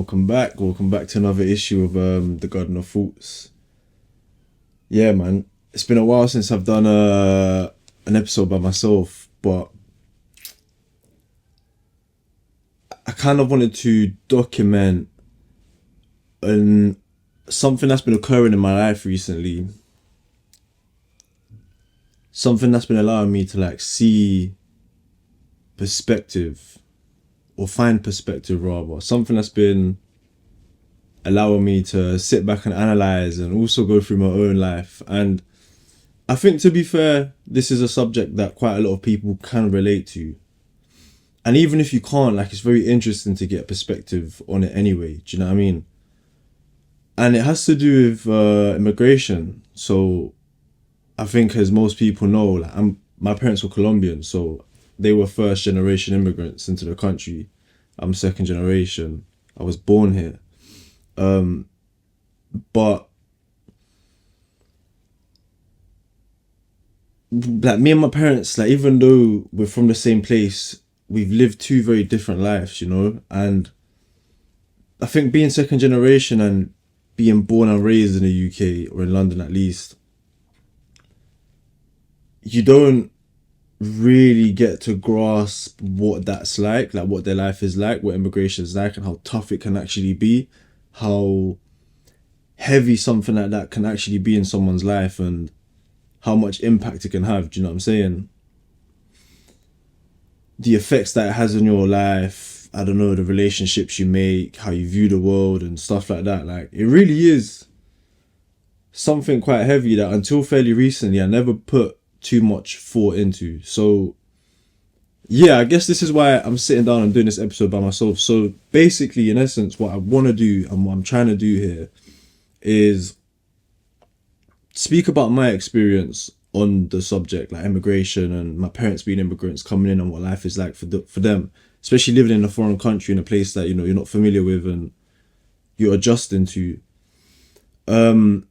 welcome back. Welcome back to another issue of the Garden of Thoughts. Yeah, man, it's been a while since I've done an episode by myself, but I kind of wanted to document something that's been occurring in my life recently. Something that's been allowing me to see perspective, or find perspective rather. Something that's been allowing me to sit back and analyze and also go through my own life. And I think, to be fair, this is a subject that quite a lot of people can relate to. And even if you can't, it's very interesting to get perspective on it anyway. Do you know what I mean? And it has to do with immigration. So I think, as most people know, my parents were Colombian, so they were first generation immigrants into the country. I'm second generation. I was born here. But me and my parents, even though we're from the same place, we've lived two very different lives, and I think being second generation and being born and raised in the UK, or in London at least, you don't really get to grasp what that's like what their life is like, what immigration is like, and how tough it can actually be, how heavy something like that can actually be in someone's life, and how much impact it can have. Do you know what I'm saying? The effects that it has on your life, I don't know, the relationships you make, how you view the world and stuff like that. It really is something quite heavy that until fairly recently I never put too much thought into. So yeah, I guess this is why I'm sitting down and doing this episode by myself. So basically, in essence, what I want to do and what I'm trying to do here is speak about my experience on the subject, immigration and my parents being immigrants coming in, and what life is like for them, especially living in a foreign country, in a place that you're not familiar with and you're adjusting to.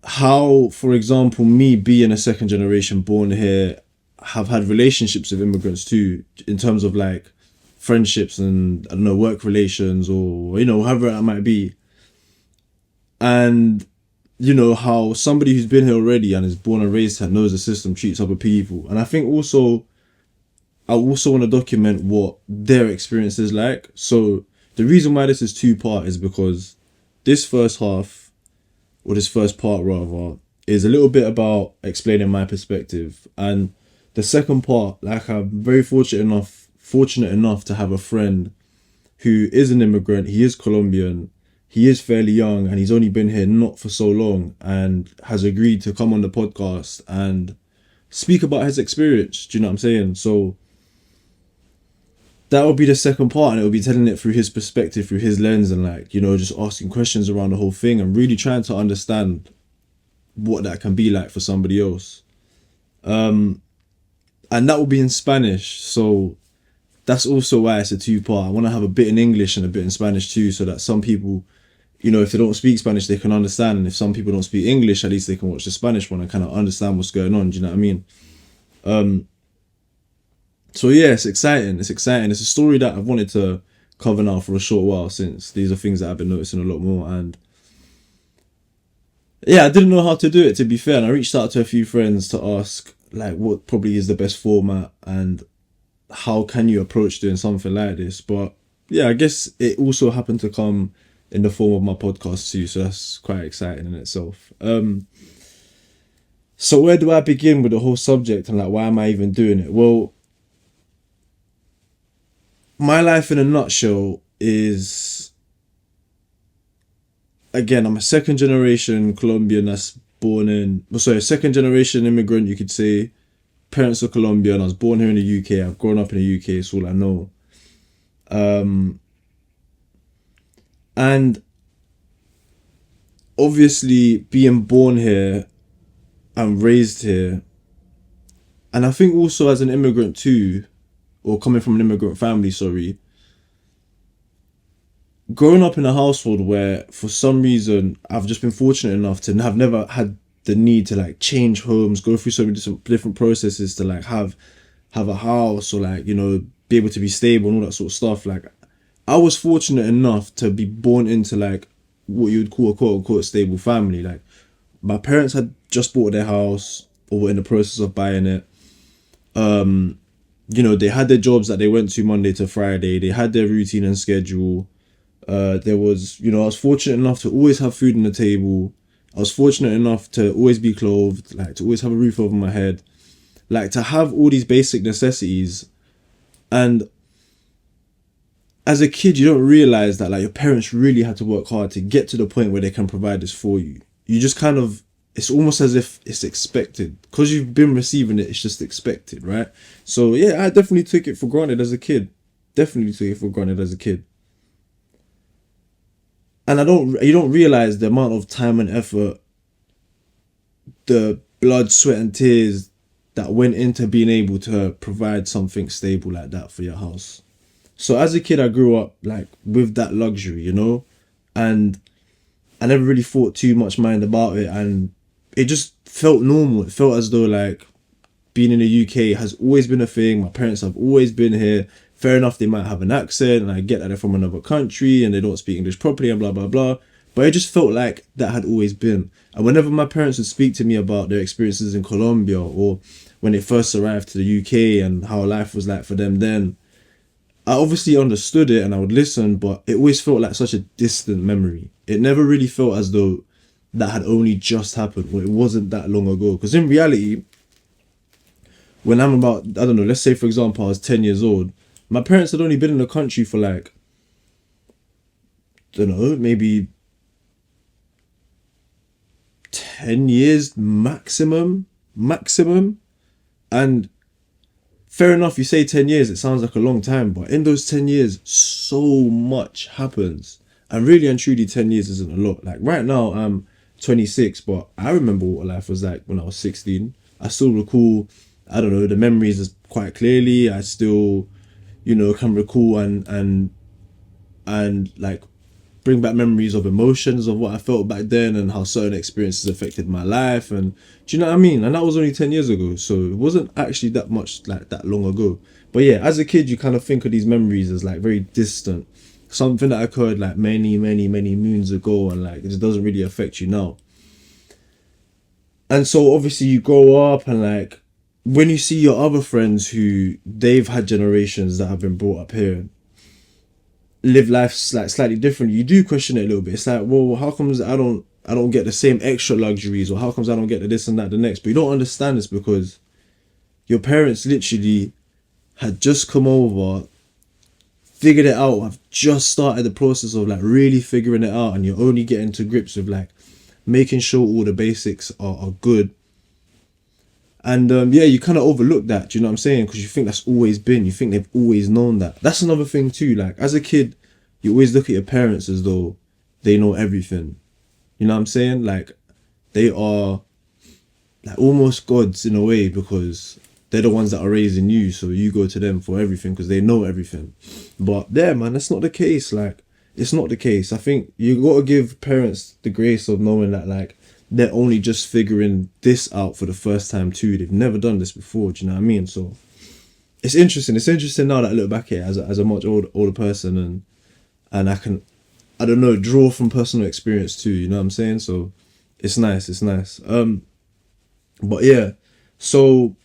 How, for example, me being a second generation born here, have had relationships with immigrants too, in terms of friendships and, I don't know, work relations, or however it might be. And how somebody who's been here already and is born and raised here knows the system, treats other people. And I think I also want to document what their experience is like. So the reason why this is two-part is because this first part rather, is a little bit about explaining my perspective. And the second part, I'm very fortunate enough to have a friend who is an immigrant. He is Colombian. He is fairly young, and he's only been here not for so long, and has agreed to come on the podcast and speak about his experience. Do you know what I'm saying? So that will be the second part, and it will be telling it through his perspective, through his lens, and just asking questions around the whole thing and really trying to understand what that can be like for somebody else. And that will be in Spanish. So that's also why it's a two-part. I want to have a bit in English and a bit in Spanish too, so that some people, if they don't speak Spanish, they can understand. And if some people don't speak English, at least they can watch the Spanish one and kind of understand what's going on. Do you know what I mean? So yeah, it's exciting. It's a story that I've wanted to cover now for a short while, since these are things that I've been noticing a lot more. And yeah, I didn't know how to do it, to be fair. And I reached out to a few friends to ask what probably is the best format and how can you approach doing something like this. But yeah, I guess it also happened to come in the form of my podcast too, so that's quite exciting in itself. So where do I begin with the whole subject, and why am I even doing it? Well, my life in a nutshell is, again, I'm a second generation Colombian that's second generation immigrant, you could say. Parents are Colombian. I was born here in the UK. I've grown up in the UK. It's all I know. And obviously being born here and raised here, and I think also as an immigrant too, or coming from an immigrant family, growing up in a household where for some reason I've just been fortunate enough to have never had the need to change homes, go through so many different processes to have a house, or be able to be stable and all that sort of stuff. I was fortunate enough to be born into like what you would call a quote unquote stable family. Like my parents had just bought their house or were in the process of buying it. You know, they had their jobs that they went to Monday to Friday. They had their routine and schedule. There was, you know, I was fortunate enough to always have food on the table. I was fortunate enough to always be clothed, like to always have a roof over my head, like to have all these basic necessities. And as a kid, you don't realize that like your parents really had to work hard to get to the point where they can provide this for you. You just kind of, it's almost as if it's expected because you've been receiving it. It's just expected, right? So yeah, I definitely took it for granted as a kid. Definitely took it for granted as a kid. And you don't realize the amount of time and effort, the blood, sweat, and tears that went into being able to provide something stable like that for your house. So as a kid, I grew up like with that luxury, you know, and I never really thought too much mind about it, and it just felt normal. It felt as though like being in the UK has always been a thing. My parents have always been here. Fair enough, they might have an accent, and I get that they're from another country and they don't speak English properly and blah blah blah. But it just felt like that had always been. And whenever my parents would speak to me about their experiences in Colombia or when they first arrived to the UK and how life was like for them then, I obviously understood it and I would listen, but it always felt like such a distant memory. It never really felt as though that had only just happened or it wasn't that long ago. Because in reality, when I'm about, I don't know, let's say for example, I was 10 years old, my parents had only been in the country for like, I don't know, maybe 10 years maximum. And fair enough, you say 10 years, it sounds like a long time, but in those 10 years, so much happens. And really and truly, 10 years isn't a lot. Like right now, I'm 26, but I remember what life was like when I was 16. I still recall, I don't know, the memories is quite clearly. I still, you know, can recall and like bring back memories of emotions of what I felt back then and how certain experiences affected my life. And do you know what I mean? And that was only 10 years ago. So it wasn't actually that much like that long ago. But yeah, as a kid, you kind of think of these memories as like very distant. Something that occurred like many moons ago and like it just doesn't really affect you now. And so obviously you grow up and like when you see your other friends who they've had generations that have been brought up here live life like slightly differently, you do question it a little bit. It's like, well, how comes I don't get the same extra luxuries, or how comes I don't get the this and that the next? But you don't understand this because your parents literally had just come over, figured it out, have just started the process of like really figuring it out, and you're only getting to grips with like making sure all the basics are good. And yeah, you kind of overlook that, do you know what I'm saying? Because you think that's always been, you think they've always known that. That's another thing too. Like as a kid, you always look at your parents as though they know everything. You know what I'm saying? Like they are like almost gods in a way because they're the ones that are raising you. So you go to them for everything because they know everything. But there, man, that's not the case. Like it's not the case. I think you got to give parents the grace of knowing that like they're only just figuring this out for the first time too. They've never done this before. Do you know what I mean? So it's interesting. It's interesting now that I look back at it as a much older person and I can, I don't know, draw from personal experience too. You know what I'm saying? So it's nice. It's nice. But yeah, so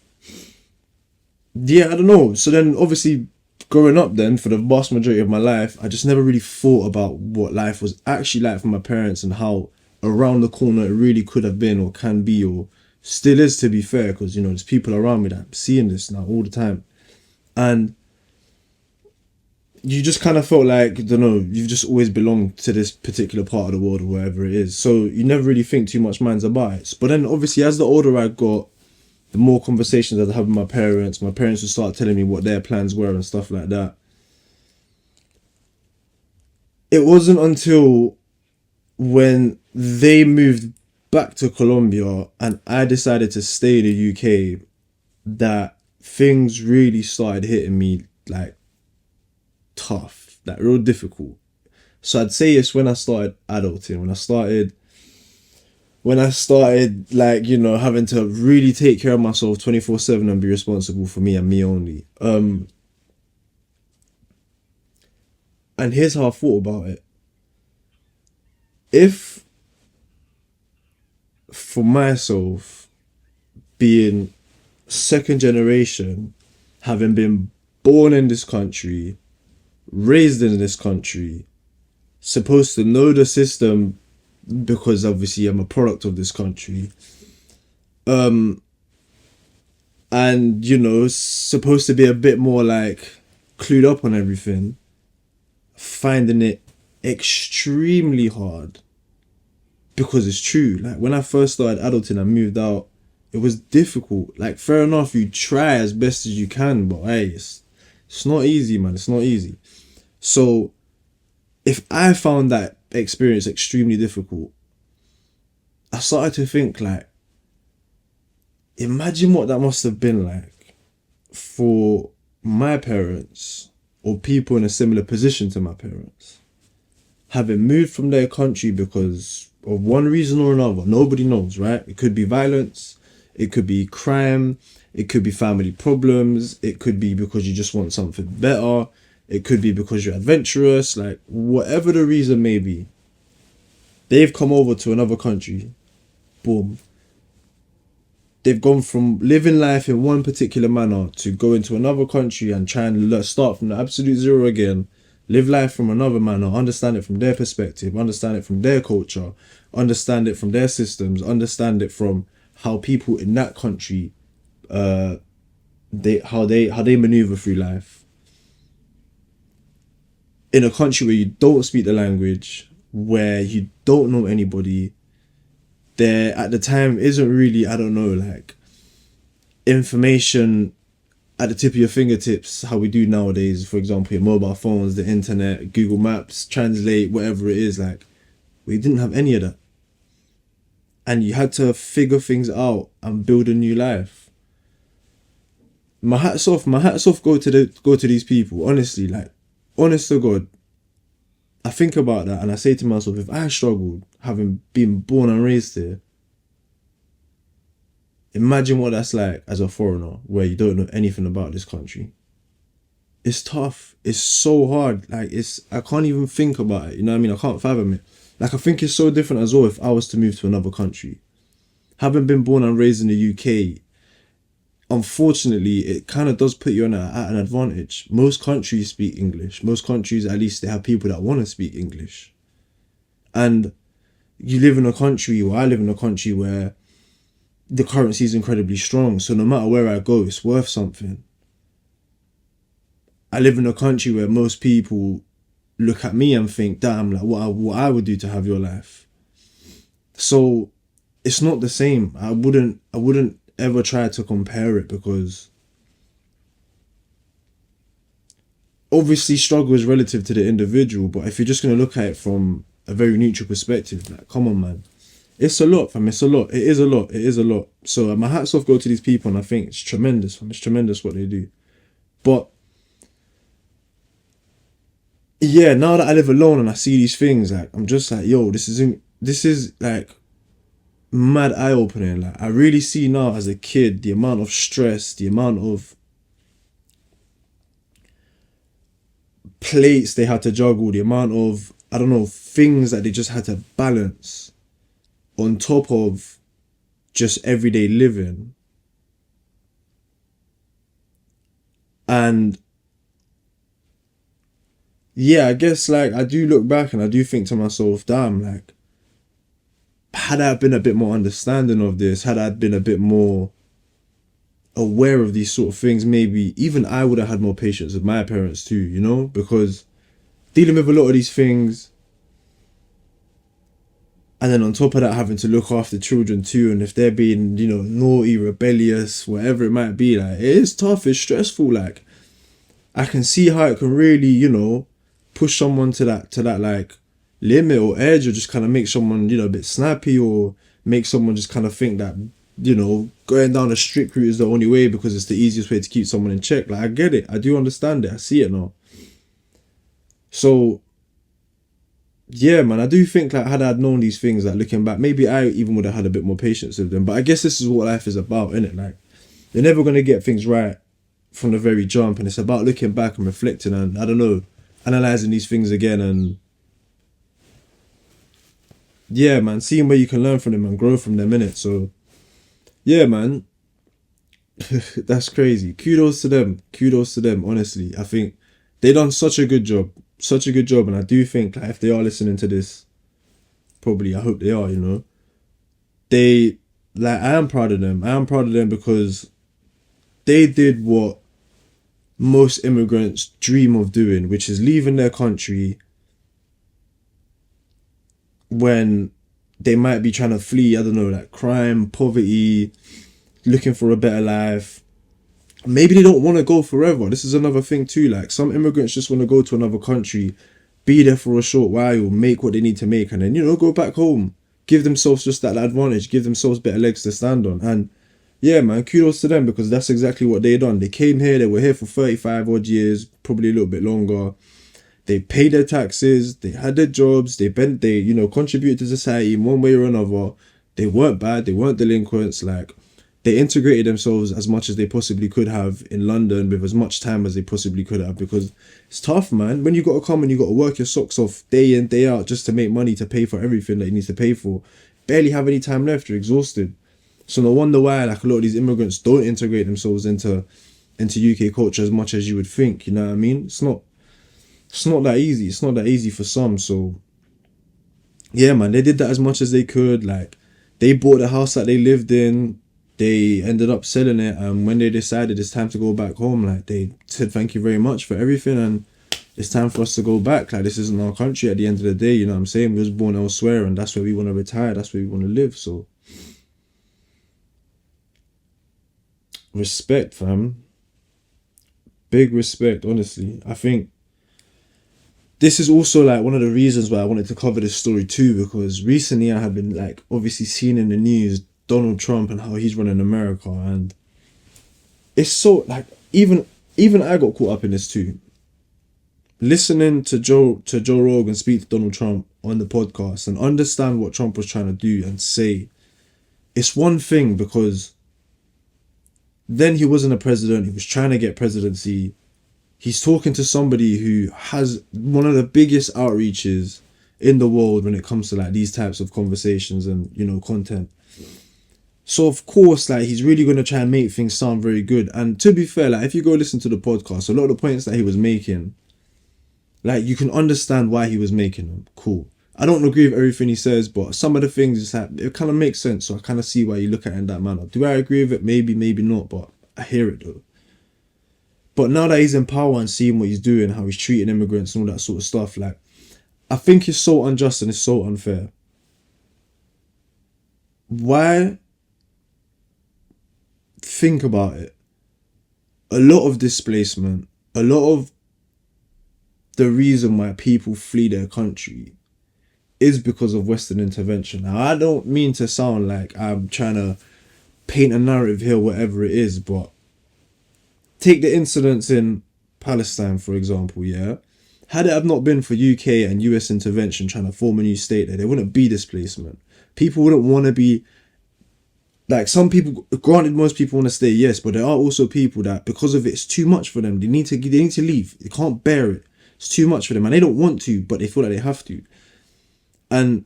yeah, I don't know. So then obviously growing up then for the vast majority of my life, I just never really thought about what life was actually like for my parents and how around the corner it really could have been or can be or still is, to be fair, because you know there's people around me that I'm seeing this now all the time. And you just kind of felt like, I don't know, you've just always belonged to this particular part of the world or wherever it is. So you never really think too much minds about it. But then obviously as the older I got, the more conversations I'd have with my parents would start telling me what their plans were and stuff like that. It wasn't until when they moved back to Colombia and I decided to stay in the UK that things really started hitting me like tough, like real difficult. So I'd say it's when I started adulting, when I started like, you know, having to really take care of myself 24/7 and be responsible for me and me only. And here's how I thought about it. If, for myself, being second generation, having been born in this country, raised in this country, supposed to know the system because obviously I'm a product of this country, and supposed to be a bit more like clued up on everything, finding it extremely hard. Because it's true, like when I first started adulting and moved out, it was difficult. Like, fair enough, you try as best as you can, but hey, it's not easy, man. It's not easy. So if I found that experience extremely difficult, I started to think, like, imagine what that must have been like for my parents or people in a similar position to my parents, having moved from their country because of one reason or another. Nobody knows, right? It could be violence, it could be crime, it could be family problems, it could be because you just want something better, it could be because you're adventurous, like whatever the reason may be. They've come over to another country, boom. They've gone from living life in one particular manner to go into another country and try and start from the absolute zero again, live life from another manner, understand it from their perspective, understand it from their culture, understand it from their systems, understand it from how people in that country, how they maneuver through life. In a country where you don't speak the language, where you don't know anybody, there at the time isn't really, I don't know, like information at the tip of your fingertips, how we do nowadays. For example, your mobile phones, the internet, Google Maps, Translate, whatever it is. Like, we didn't have any of that, and you had to figure things out and build a new life. My hats off go to these people, honestly. Like, honest to God, I think about that and I say to myself, if I struggled having been born and raised here, imagine what that's like as a foreigner where you don't know anything about this country. It's tough. It's so hard. Like, I can't even think about it. You know what I mean? I can't fathom it. Like, I think it's so different as well if I was to move to another country. Having been born and raised in the UK, unfortunately, it kind of does put you at an advantage. Most countries speak English. Most countries, at least, they have people that want to speak English. And you live in a country, or I live in a country where the currency is incredibly strong. So no matter where I go, it's worth something. I live in a country where most people look at me and think, damn, like what I would do to have your life. So it's not the same. I wouldn't ever try to compare it, because obviously struggle is relative to the individual, but if you're just going to look at it from a very neutral perspective, like, come on, man. It's a lot, fam. It's a lot. It is a lot. It is a lot. So my hats off go to these people, and I think it's tremendous, fam. It's tremendous what they do. But yeah, now that I live alone and I see these things, like, I'm just like, yo, this is like mad eye-opening. Like, I really see now as a kid the amount of stress, the amount of plates they had to juggle, the amount of, I don't know, things that they just had to balance on top of just everyday living. And yeah, I guess, like, I do look back and I do think to myself, damn, like, had I been a bit more understanding of this, had I been a bit more aware of these sort of things, maybe even I would have had more patience with my parents too, you know? Because dealing with a lot of these things, and then on top of that, having to look after children too, and if they're being, naughty, rebellious, whatever it might be, like, it is tough, it's stressful. Like, I can see how it can really, push someone to that like limit or edge, or just kind of make someone, a bit snappy, or make someone just kind of think that, going down a strict route is the only way because it's the easiest way to keep someone in check. Like, I get it. I do understand it. I see it now. So yeah, man, I do think, like, had I known these things, like, looking back, maybe I even would have had a bit more patience with them. But I guess this is what life is about, innit? Like, you're never going to get things right from the very jump, and it's about looking back and reflecting and, I don't know, analyzing these things again, and yeah, man, seeing where you can learn from them and grow from them, innit? So yeah, man, that's crazy. Kudos to them. Kudos to them. Honestly, I think they done such a good job, such a good job, and I do think like if they are listening to this, probably I hope they are. You know, they like I am proud of them. I am proud of them because they did what most immigrants dream of doing, which is leaving their country when they might be trying to flee, I don't know, like crime, poverty, looking for a better life. Maybe they don't want to go forever. This is another thing too. Like some immigrants just want to go to another country, be there for a short while, make what they need to make, and then, you know, go back home. Give themselves just that advantage, give themselves better legs to stand on. And yeah, man, kudos to them because that's exactly what they done. They came here, they were here for 35 odd years, probably a little bit longer. They paid their taxes, they had their jobs, they you know, contributed to society in one way or another. They weren't bad, they weren't delinquents. Like, they integrated themselves as much as they possibly could have in London with as much time as they possibly could have, because it's tough, man. When you got to come and you got to work your socks off day in, day out just to make money to pay for everything that you need to pay for. Barely have any time left, you're exhausted. So no wonder why like a lot of these immigrants don't integrate themselves into UK culture as much as you would think, you know what I mean? It's not that easy. It's not that easy for some. So yeah, man, they did that as much as they could. Like, they bought the house that they lived in. They ended up selling it, and when they decided it's time to go back home, like, they said thank you very much for everything, and it's time for us to go back. Like, this isn't our country at the end of the day, you know what I'm saying? We was born elsewhere, and that's where we want to retire. That's where we want to live. So respect, fam. Big respect, honestly. I think this is also like one of the reasons why I wanted to cover this story too, because recently I have been like obviously seeing in the news Donald Trump and how he's running America, and it's so like even I got caught up in this too. Listening to Joe Rogan speak to Donald Trump on the podcast and understand what Trump was trying to do and say, it's one thing because then he wasn't a president, he was trying to get presidency. He's talking to somebody who has one of the biggest outreaches in the world when it comes to like these types of conversations and, you know, content. So of course, like, he's really going to try and make things sound very good. And to be fair, like, if you go listen to the podcast, a lot of the points that he was making, like, you can understand why he was making them. Cool. I don't agree with everything he says, but some of the things is like, it kind of makes sense. So I kind of see why you look at it in that manner. Do I agree with it? Maybe, maybe not, but I hear it though. But now that he's in power and seeing what he's doing, how he's treating immigrants and all that sort of stuff, like, I think it's so unjust and it's so unfair. Why? Think about it. A lot of displacement, a lot of the reason why people flee their country is because of Western intervention. Now, I don't mean to sound like I'm trying to paint a narrative here, whatever it is, but take the incidents in Palestine, for example, yeah? Had it have not been for UK and US intervention trying to form a new state there wouldn't be displacement. People wouldn't want to be... Like, some people, granted, most people want to stay, yes, but there are also people that, because of it, it's too much for them. They need to leave. They can't bear it. It's too much for them. And they don't want to, but they feel like they have to. And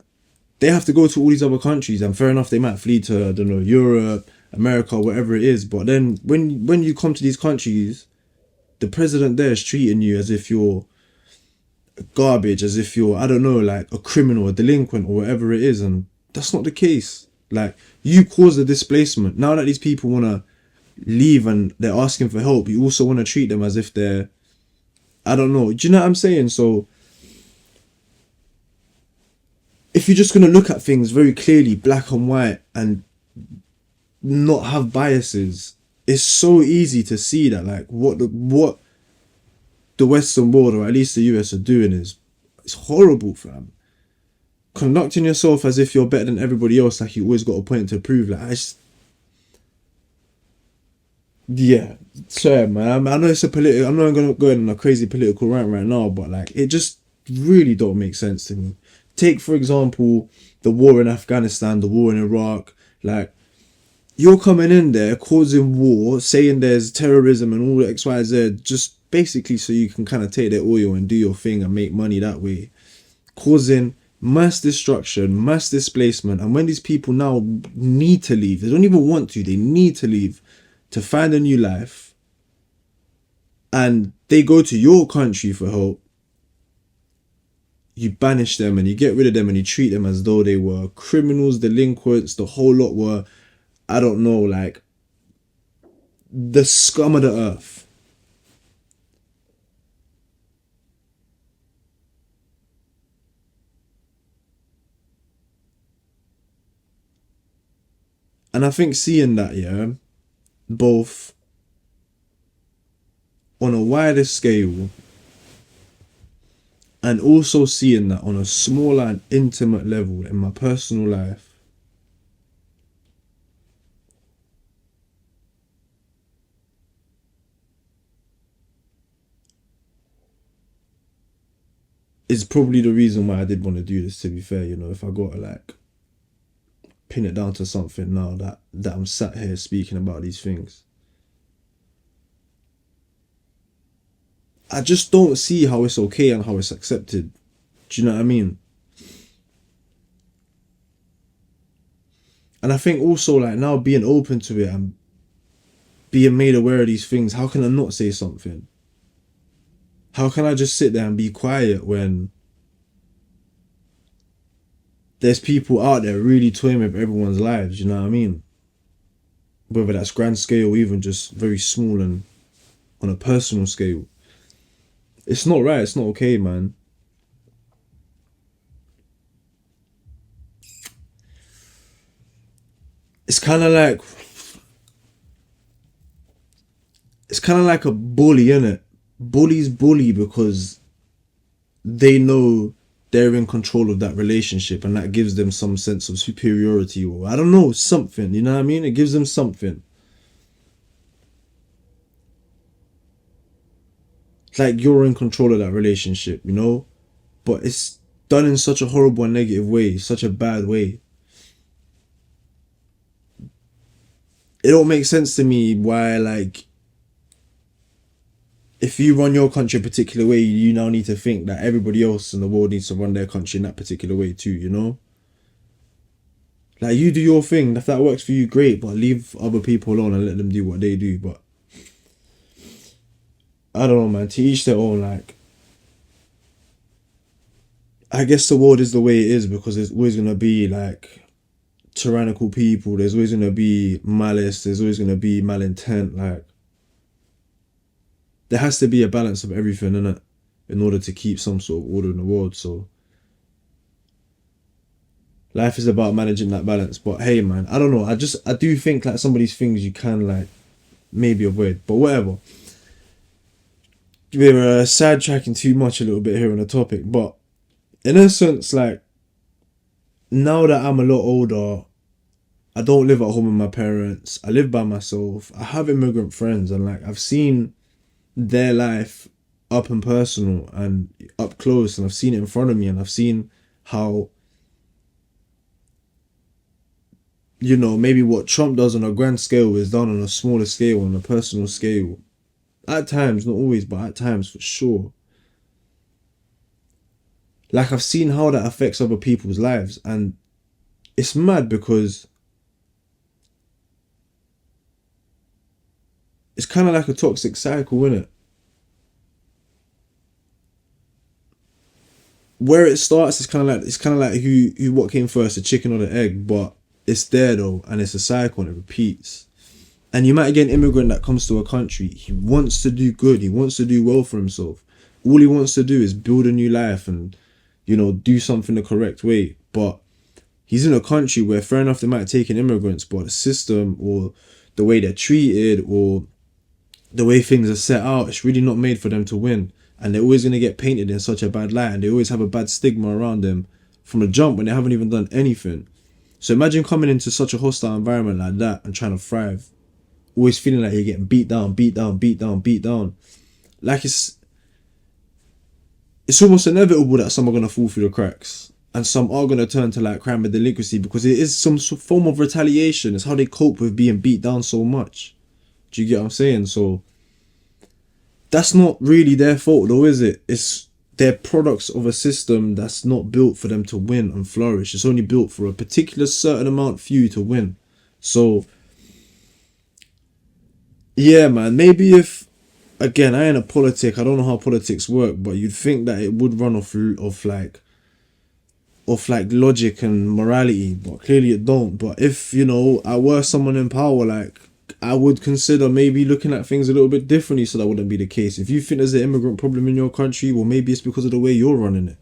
they have to go to all these other countries. And fair enough, they might flee to, I don't know, Europe, America, whatever it is. But then when you come to these countries, the president there is treating you as if you're garbage, as if you're, I don't know, like a criminal, a delinquent, or whatever it is. And that's not the case. Like, you cause the displacement. Now that these people want to leave and they're asking for help, you also want to treat them as if they're, I don't know. Do you know what I'm saying? So if you're just going to look at things very clearly, black and white, and not have biases, it's so easy to see that, like, what the Western world, or at least the US, are doing is horrible, fam. Conducting yourself as if you're better than everybody else, like you always got a point to prove. Like, yeah, sorry, man. I know it's a political. I'm not gonna go in on a crazy political rant right now, but like, it just really don't make sense to me. Take, for example, the war in Afghanistan, the war in Iraq. Like, you're coming in there causing war, saying there's terrorism and all X, Y, Z, just basically so you can kind of take their oil and do your thing and make money that way, causing mass destruction, mass displacement. And when these people now need to leave, they don't even want to, they need to leave to find a new life, and they go to your country for help, you banish them and you get rid of them and you treat them as though they were criminals, delinquents, the whole lot were, I don't know, like the scum of the earth. And I think seeing that, yeah, both on a wider scale and also seeing that on a smaller and intimate level in my personal life, is probably the reason why I did want to do this, to be fair. You know, if I got to like pin it down to something now that I'm sat here speaking about these things, I just don't see how it's okay and how it's accepted. Do you know what I mean? And I think also, like, now being open to it and being made aware of these things, how can I not say something? How can I just sit there and be quiet when there's people out there really toying with everyone's lives, you know what I mean? Whether that's grand scale or even just very small and on a personal scale. It's not right, it's not okay, man. It's kind of like a bully, innit? Bullies bully because they know they're in control of that relationship and that gives them some sense of superiority, or I don't know, something, you know what I mean? It gives them something. Like you're in control of that relationship, you know? But it's done in such a horrible and negative way, such a bad way. It don't make sense to me why, like, if you run your country a particular way, you now need to think that everybody else in the world needs to run their country in that particular way too, you know? Like, you do your thing. If that works for you, great, but leave other people alone and let them do what they do. But I don't know, man. To each their own. Like, I guess the world is the way it is because there's always gonna be like tyrannical people. There's always gonna be malice. There's always gonna be malintent. Like, there has to be a balance of everything, innit? In order to keep some sort of order in the world. So life is about managing that balance. But hey, man, I don't know. I do think like some of these things you can like maybe avoid. But whatever. We're sidetracking too much a little bit here on the topic. But in essence, like, now that I'm a lot older, I don't live at home with my parents. I live by myself. I have immigrant friends, and like I've seen their life up and personal and up close, and I've seen it in front of me, and I've seen how, you know, maybe what Trump does on a grand scale is done on a smaller scale, on a personal scale. At times, not always, but at times for sure. Like, I've seen how that affects other people's lives, and it's mad because it's kind of like a toxic cycle, innit? Where it starts, it's kind of like who what came first, the chicken or the egg, but it's there though, and it's a cycle and it repeats. And you might get an immigrant that comes to a country, he wants to do good, he wants to do well for himself. All he wants to do is build a new life and, you know, do something the correct way. But he's in a country where, fair enough, they might take in immigrants, but the system or the way they're treated or the way things are set out, it's really not made for them to win. And they're always going to get painted in such a bad light, and they always have a bad stigma around them from the jump when they haven't even done anything. So imagine coming into such a hostile environment like that and trying to thrive. Always feeling like you're getting beat down. Like, it's almost inevitable that some are going to fall through the cracks. And some are going to turn to like crime and delinquency because it is some form of retaliation. It's how they cope with being beat down so much. Do you get what I'm saying? So that's not really their fault though, is it? It's they're products of a system that's not built for them to win and flourish. It's only built for a particular certain amount few to win. So yeah, man, maybe if, again, I ain't a politic, I don't know how politics work, but you'd think that it would run off like logic and morality, but clearly it don't. But if, I were someone in power, like, I would consider maybe looking at things a little bit differently so that wouldn't be the case. If you think there's an immigrant problem in your country, well, maybe it's because of the way you're running it.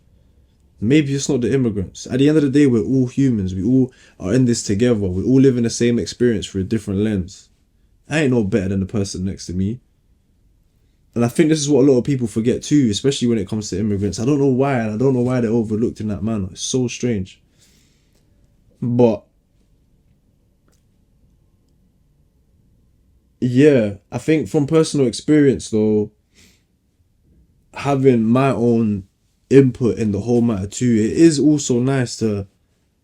Maybe it's not the immigrants. At the end of the day, we're all humans. We all are in this together. We all live in the same experience through a different lens. I ain't no better than the person next to me. And I think this is what a lot of people forget too, especially when it comes to immigrants. I don't know why, and I don't know why they're overlooked in that manner. It's so strange. But yeah, I think from personal experience though, having my own input in the whole matter too, it is also nice to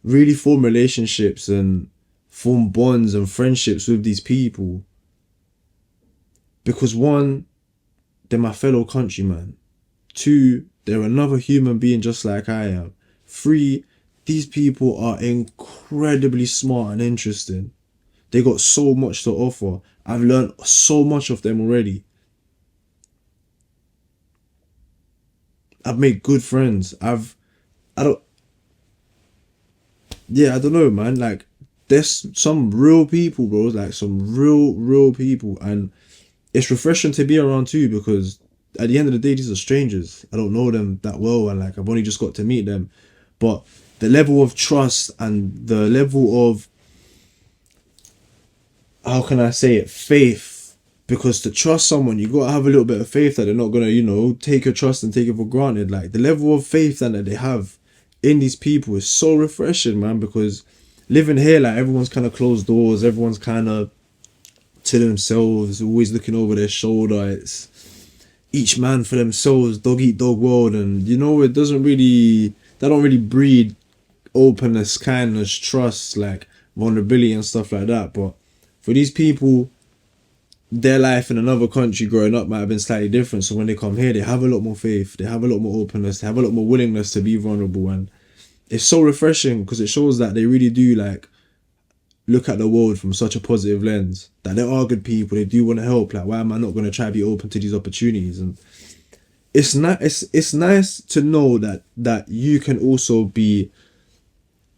really form relationships and form bonds and friendships with these people. Because one, they're my fellow countryman. Two, they're another human being just like I am. Three, these people are incredibly smart and interesting. They got so much to offer. I've learned so much of them already. I've made good friends. I don't, yeah, I don't know, man. Like, there's some real people, bro. Like, some real people. And it's refreshing to be around too, because at the end of the day, these are strangers. I don't know them that well, and like, I've only just got to meet them. But the level of trust and the level of, how can I say it, faith. Because to trust someone, you gotta have a little bit of faith that they're not gonna, take your trust and take it for granted. Like, the level of faith that they have in these people is so refreshing, man. Because living here, like, everyone's kind of closed doors, everyone's kind of to themselves, always looking over their shoulder. It's each man for themselves, dog eat dog world, and it doesn't really, they don't really breed openness, kindness, trust, like vulnerability and stuff like that. But for these people, their life in another country growing up might have been slightly different. So when they come here, they have a lot more faith, they have a lot more openness, they have a lot more willingness to be vulnerable, and it's so refreshing because it shows that they really do like look at the world from such a positive lens, that there are good people, they do want to help. Like, why am I not going to try to be open to these opportunities? And it's nice to know that you can also be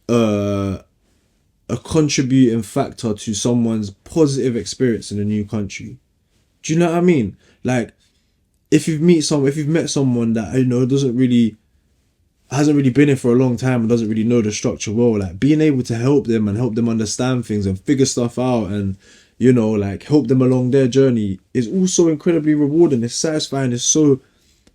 a contributing factor to someone's positive experience in a new country. Do you know what I mean? Like, if you've met someone that hasn't really been here for a long time and doesn't really know the structure well, like, being able to help them and help them understand things and figure stuff out and like, help them along their journey is also incredibly rewarding. It's satisfying. It's so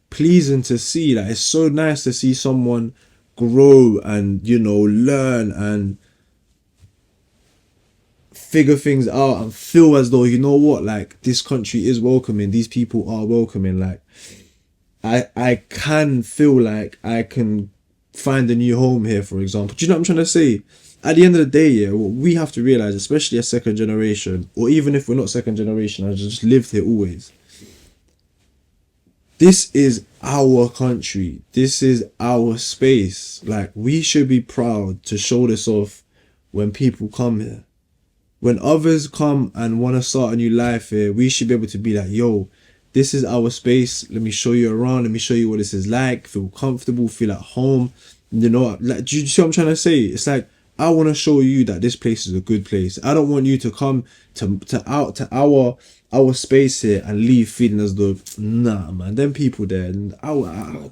pleasing to see. Like, it's so nice to see someone grow and learn and figure things out and feel as though, like, this country is welcoming, these people are welcoming. Like, I can feel like I can find a new home here, for example. Do you know what I'm trying to say? At the end of the day, yeah, what we have to realize, especially as second generation, or even if we're not second generation, I just lived here always, this is our country. This is our space. Like, we should be proud to show this off when people come here. When others come and want to start a new life here, we should be able to be like, yo, this is our space. Let me show you around. Let me show you what this is like. Feel comfortable, feel at home. Like, do you see what I'm trying to say? It's like, I want to show you that this place is a good place. I don't want you to come to our space here and leave feeling as though, nah, man, them people there, I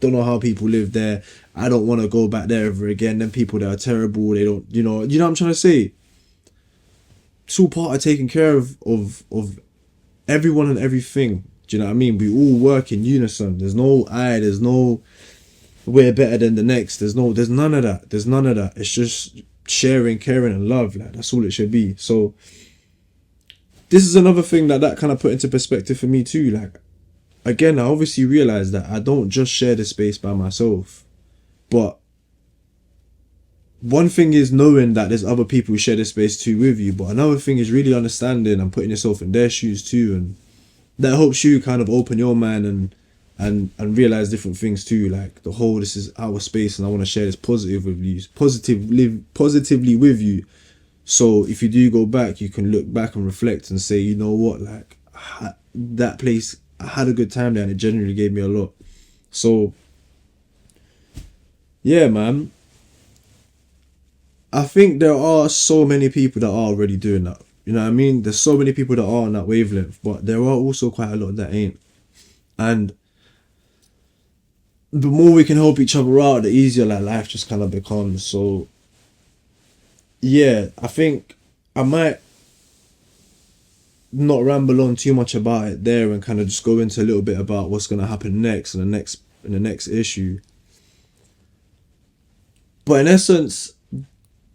don't know how people live there. I don't want to go back there ever again. Them people there are terrible. They don't, you know what I'm trying to say? It's all part of taking care of everyone and everything. Do you know what I mean? We all work in unison. There's no we're better than the next. There's none of that. There's none of that. It's just sharing, caring, and love. Like, that's all it should be. So this is another thing that kind of put into perspective for me too. Like, again, I obviously realized that I don't just share the space by myself, but one thing is knowing that there's other people who share this space too with you, but another thing is really understanding and putting yourself in their shoes too, and that helps you kind of open your mind and realize different things too. Like the whole, this is our space, and I want to share this positively with you. So if you do go back, you can look back and reflect and say, you know what, like that place, I had a good time there, and it genuinely gave me a lot. So yeah, man. I think there are so many people that are already doing that. You know what I mean? There's so many people that are on that wavelength, but there are also quite a lot that ain't. And the more we can help each other out, the easier like life just kind of becomes. So yeah, I think I might not ramble on too much about it there and kind of just go into a little bit about what's gonna happen next and the next issue. But in essence,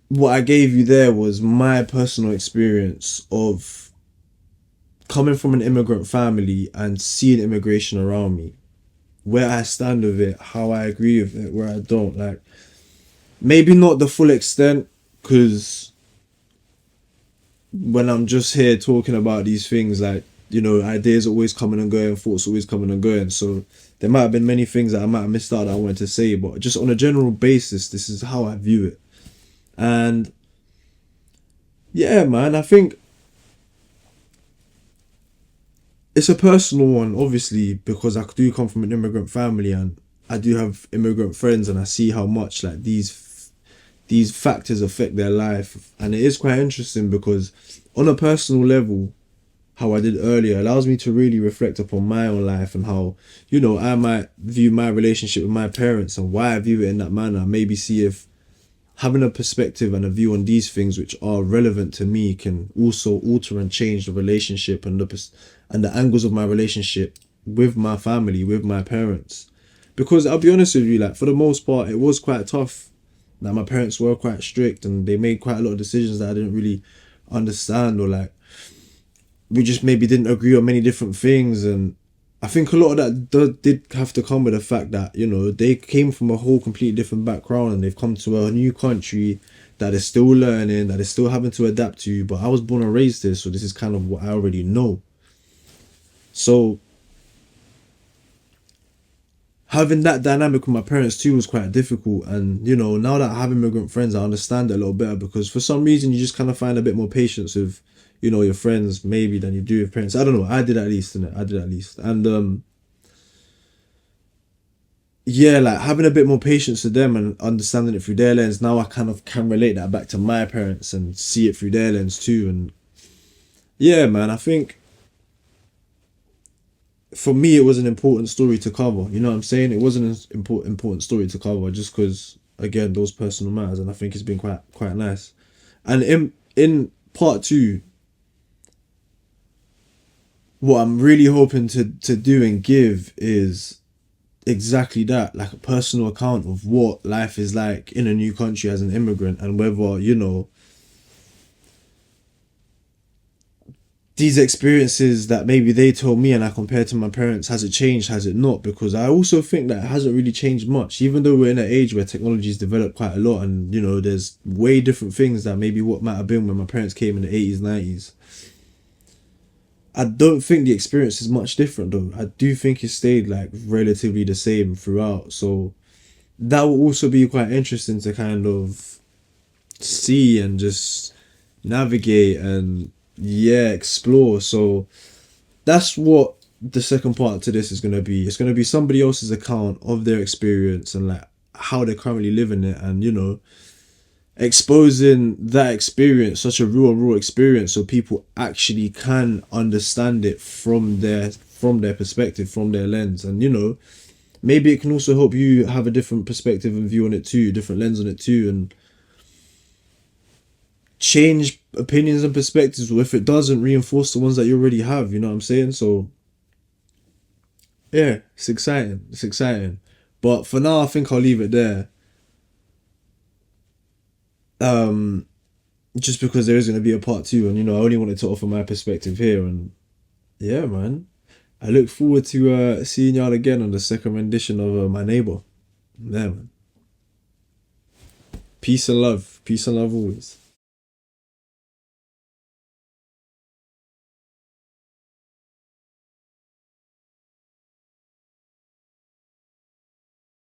what I gave you there was my personal experience of coming from an immigrant family and seeing immigration around me, where I stand with it, how I agree with it, where I don't. Like, maybe not the full extent, because when I'm just here talking about these things, like, you know, ideas always coming and going, thoughts always coming and going. So there might have been many things that I might have missed out that I wanted to say, but just on a general basis, this is how I view it. And yeah, man, I think it's a personal one, obviously, because I do come from an immigrant family and I do have immigrant friends, and I see how much like these factors affect their life. And it is quite interesting because on a personal level, how I did earlier allows me to really reflect upon my own life and how, you know, I might view my relationship with my parents and why I view it in that manner. Maybe see if having a perspective and a view on these things which are relevant to me can also alter and change the relationship and the angles of my relationship with my family, with my parents. Because I'll be honest with you, like for the most part, it was quite tough. Like my parents were quite strict and they made quite a lot of decisions that I didn't really understand, or like we just maybe didn't agree on many different things. And I think a lot of that did have to come with the fact that, you know, they came from a whole completely different background and they've come to a new country that is still learning, that is still having to adapt to. But I was born and raised here, so this is kind of what I already know. So having that dynamic with my parents too was quite difficult. And, you know, now that I have immigrant friends, I understand it a little better, because for some reason you just kind of find a bit more patience with, you know, your friends maybe than you do with parents. I don't know. I did at least, innit? I did at least. And yeah, like having a bit more patience with them and understanding it through their lens. Now I kind of can relate that back to my parents and see it through their lens too. And yeah, man, I think for me it was an important story to cover. You know what I'm saying? It wasn't an important story to cover just because, again, those personal matters, and I think it's been quite nice. And in part two, what I'm really hoping to do and give is exactly that, like a personal account of what life is like in a new country as an immigrant, and whether, you know, these experiences that maybe they told me and I compared to my parents, has it changed, has it not? Because I also think that it hasn't really changed much, even though we're in an age where technology's developed quite a lot, and, you know, there's way different things that maybe what might have been when my parents came in the 80s, 90s. I don't think the experience is much different though. I do think it stayed like relatively the same throughout. So that will also be quite interesting to kind of see and just navigate and, yeah, explore. So that's what the second part to this is going to be. It's going to be somebody else's account of their experience and like how they're currently living it, and, you know, exposing that experience, such a raw experience, so people actually can understand it from their perspective, from their lens. And, you know, maybe it can also help you have a different perspective and view on it too, different lens on it too, and change opinions and perspectives, or if it doesn't, reinforce the ones that you already have. You know what I'm saying? So yeah, it's exciting. But for now, I think I'll leave it there. Just because there is going to be a part two, and, you know, I only wanted to offer my perspective here. And yeah, man, I look forward to seeing y'all again on the second rendition of my neighbor. Yeah, man. Peace and love always.